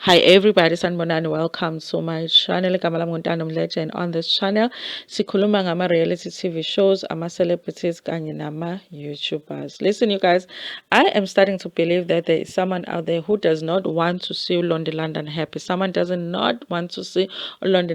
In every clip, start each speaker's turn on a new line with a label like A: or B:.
A: Hi everybody, sanibonani, welcome to my channel. Igama lami nguNtando Mdletshe, and on this channel sikhuluma ngama-reality TV shows, ama-celebrities kanye nama-YouTubers. Listen you guys, I am starting to believe that there is someone out there who does not want to see Londie London happy. Someone does not want to see Londie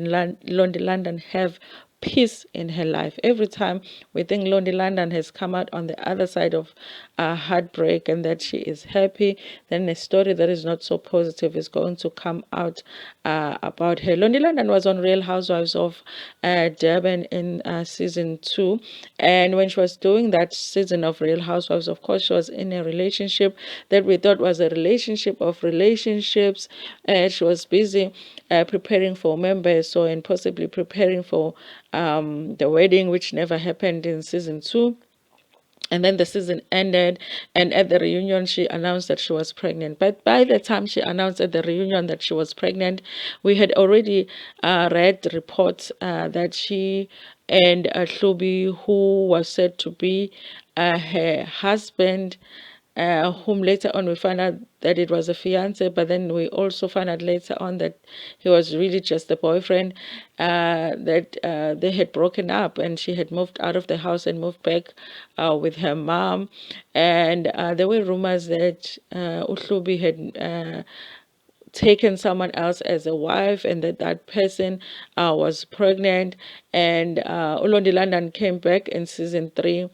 A: London have peace in her life. Every time we think Londie London has come out on the other side of heartbreak and that she is happy, then a story that is not so positive is going to come out about her. Londie London was on Real Housewives of Durban in season 2, and when she was doing that season of Real Housewives, of course, she was in a relationship that we thought was a relationship of relationships. She was busy preparing for members, so and possibly preparing for the wedding, which never happened in season 2. And then the season ended, and at the reunion, she announced that she was pregnant. But by the time she announced at the reunion that she was pregnant, we had already read reports that she and Hlubi, who was said to be her husband, whom later on we found out that it was a fiance, but then we also found out later on that he was really just a boyfriend, that they had broken up and she had moved out of the house and moved back with her mom. And there were rumors that Uhlubi had taken someone else as a wife and that that person was pregnant. And Londie London came back in season 3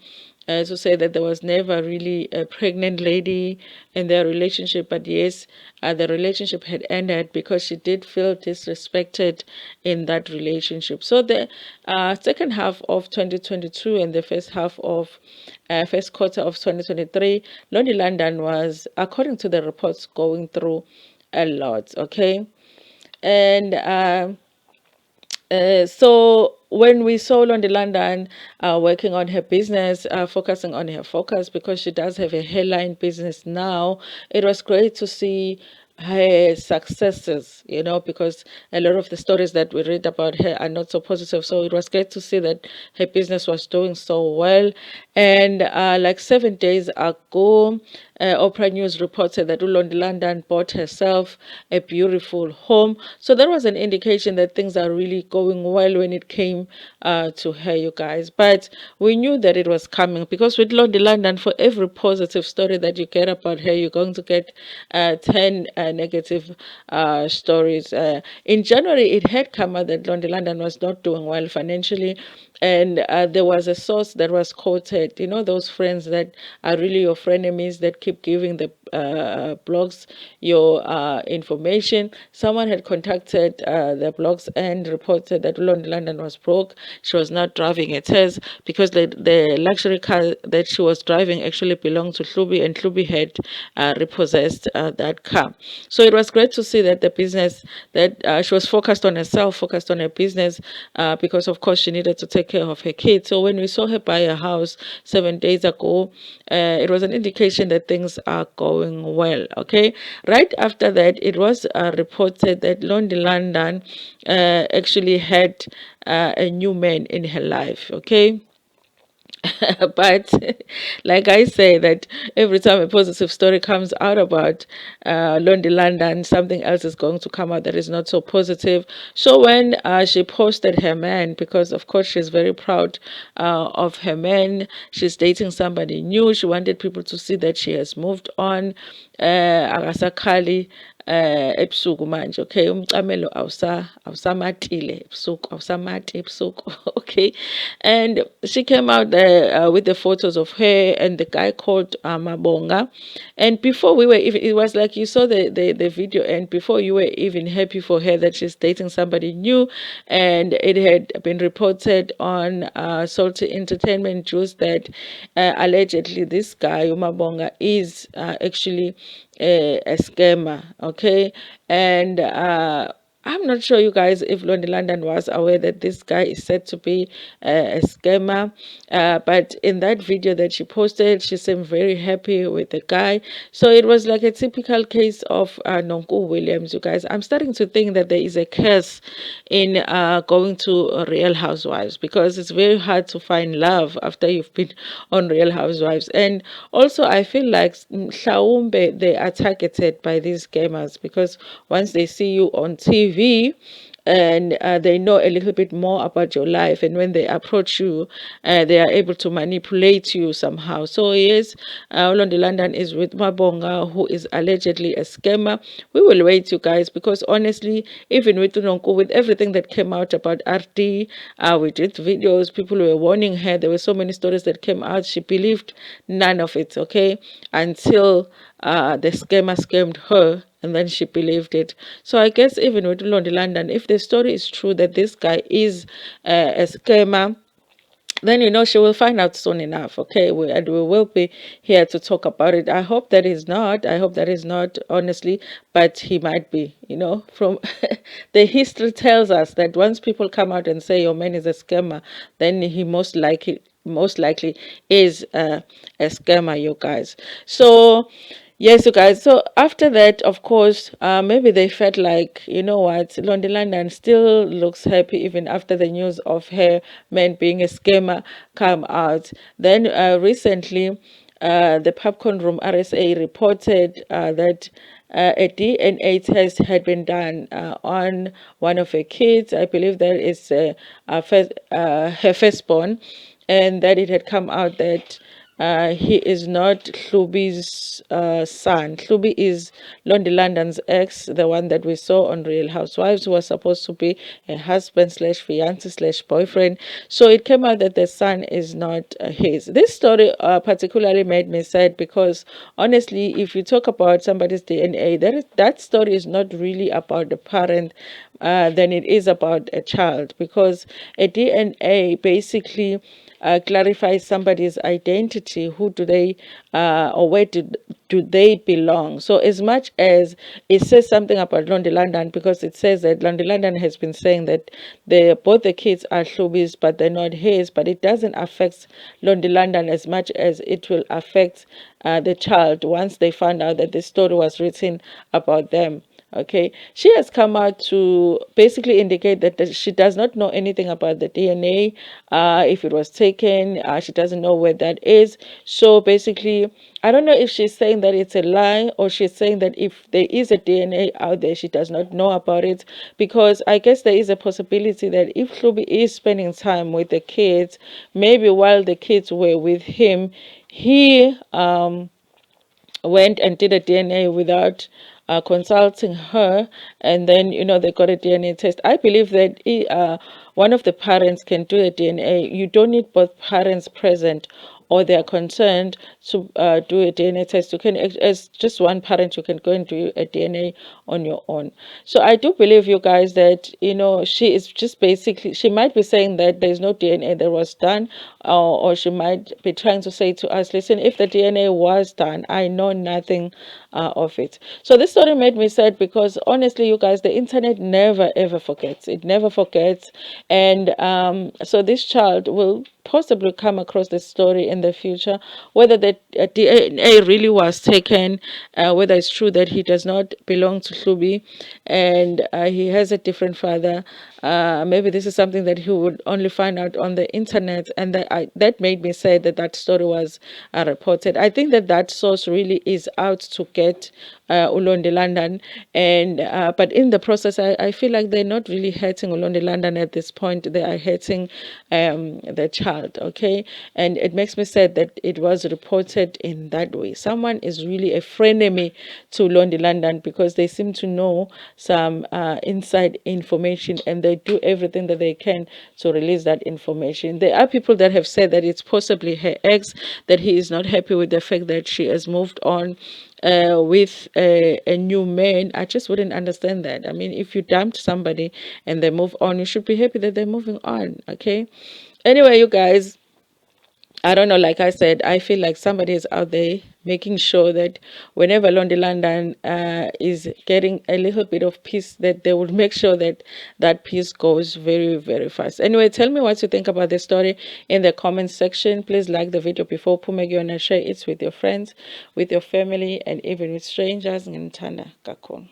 A: to say that there was never really a pregnant lady in their relationship, but yes, the relationship had ended because she did feel disrespected in that relationship. So the second half of 2022 and the first quarter of 2023, Londie London was, according to the reports, going through a lot. Okay. And so when we saw Londie London working on her business, focusing on her focus, because she does have a hairline business now, it was great to see her successes, because a lot of the stories that we read about her are not so positive. So it was great to see that her business was doing so well. And like 7 days ago, Oprah News reported that Londie London bought herself a beautiful home. So that was an indication that things are really going well when it came to her, you guys. But we knew that it was coming, because with Londie London, for every positive story that you get about her, you're going to get 10 negative stories. In January, it had come out that Londie London was not doing well financially, and there was a source that was quoted, those friends that are really your frenemies that keep giving the blogs your information. Someone had contacted the blogs and reported that Londie London was broke. She was not driving a test because the luxury car that she was driving actually belonged to Hlubi, and Hlubi had repossessed that car. So it was great to see that the business, that she was focused on herself, focused on her business, because of course she needed to take care of her kids. So when we saw her buy a house 7 days ago, it was an indication that things are going well. Okay, right after that, it was reported that Londie London actually had a new man in her life. Okay. But like I say, that every time a positive story comes out about Londie London, something else is going to come out that is not so positive. So when she posted her man, because of course she's very proud of her man, she's dating somebody new. She wanted people to see that she has moved on. Akasakhali ebusuku manje. Okay, umcamelo awusamatile ebusuku, awusamati ebusuku. Okay, and she came out there with the photos of her and the guy called Mabonga. And before we were even, it was like you saw the video, and before you were even happy for her that she's dating somebody new, and it had been reported on Salty Entertainment Juice that allegedly this guy Mabonga is actually a scammer. Okay, and I'm not sure, you guys, if Londie London was aware that this guy is said to be a scammer. But in that video that she posted, she seemed very happy with the guy. So it was like a typical case of Nonku Williams, you guys. I'm starting to think that there is a curse in going to Real Housewives, because it's very hard to find love after you've been on Real Housewives. And also, I feel like mhlawumbe they are targeted by these scammers, because once they see you on TV, and they know a little bit more about your life, and when they approach you, they are able to manipulate you somehow. So yes, Londie London is with Mabonga, who is allegedly a scammer. We will wait, you guys, because honestly, even with Unonko, with everything that came out about RD, we did videos, people were warning her, there were so many stories that came out, she believed none of it, okay, until the scammer scammed her, and then she believed it. So I guess even with Londie London, if the story is true that this guy is a scammer, then she will find out soon enough, okay? And we will be here to talk about it. I hope that is not. I hope that is not, honestly, but he might be. From the history tells us that once people come out and say your man is a scammer, then he most likely is a scammer, you guys. So yes, you guys. So after that, of course, maybe they felt like, you know what, Londie London still looks happy even after the news of her man being a scammer come out. Then recently, the Popcorn Room RSA reported that a DNA test had been done on one of her kids. I believe that is her firstborn, and that it had come out that he is not Hlubi's son. Hlubi is Londie London's ex, the one that we saw on Real Housewives, who was supposed to be a husband slash fiance slash boyfriend. So it came out that the son is not his. This story particularly made me sad, because honestly, if you talk about somebody's DNA, that story is not really about the parent than it is about a child, because a DNA basically clarifies somebody's identity. Who do they, or where do they belong? So as much as it says something about Londie London, because it says that Londie London has been saying that both the kids are Hlubi's, but they're not his, but it doesn't affect Londie London as much as it will affect the child once they find out that the story was written about them. Okay, she has come out to basically indicate that she does not know anything about the DNA. If it was taken, she doesn't know where that is. So basically, I don't know if she's saying that it's a lie, or she's saying that if there is a DNA out there, she does not know about it. Because I guess there is a possibility that if Hlubi is spending time with the kids, maybe while the kids were with him, he went and did a DNA without consulting her, and then they got a DNA test. I believe that one of the parents can do a DNA. You don't need both parents present, or they are concerned to do a DNA test. You can, as just one parent, you can go and do a DNA on your own. So I do believe, you guys, that she is just basically, she might be saying that there's no DNA that was done, or she might be trying to say to us, listen, if the DNA was done, I know nothing of it. So this story made me sad, because honestly, you guys, the internet never ever forgets. It never forgets. And so this child will possibly come across this story in the future, whether the DNA really was taken, whether it's true that he does not belong to Hlubi, and he has a different father. Maybe this is something that he would only find out on the internet, and that made me say that story was reported. I think that source really is out to get Londie London, and but in the process, I feel like they're not really hurting Londie London at this point. They are hurting the child, okay? And it makes me sad that it was reported in that way. Someone is really a frenemy to Londie London, because they seem to know some inside information, and they do everything that they can to release that information. There are people that have said that it's possibly her ex, that he is not happy with the fact that she has moved on with a new man. I just wouldn't understand that. I mean, if you dumped somebody and they move on, you should be happy that they're moving on, okay? Anyway, you guys, I don't know, like I said, I feel like somebody is out there making sure that whenever Londie London is getting a little bit of peace, that they would make sure that that peace goes very, very fast. Anyway, tell me what you think about the story in the comment section. Please like the video before Pumegi and share it with your friends, with your family, and even with strangers. Ntando kakhulu.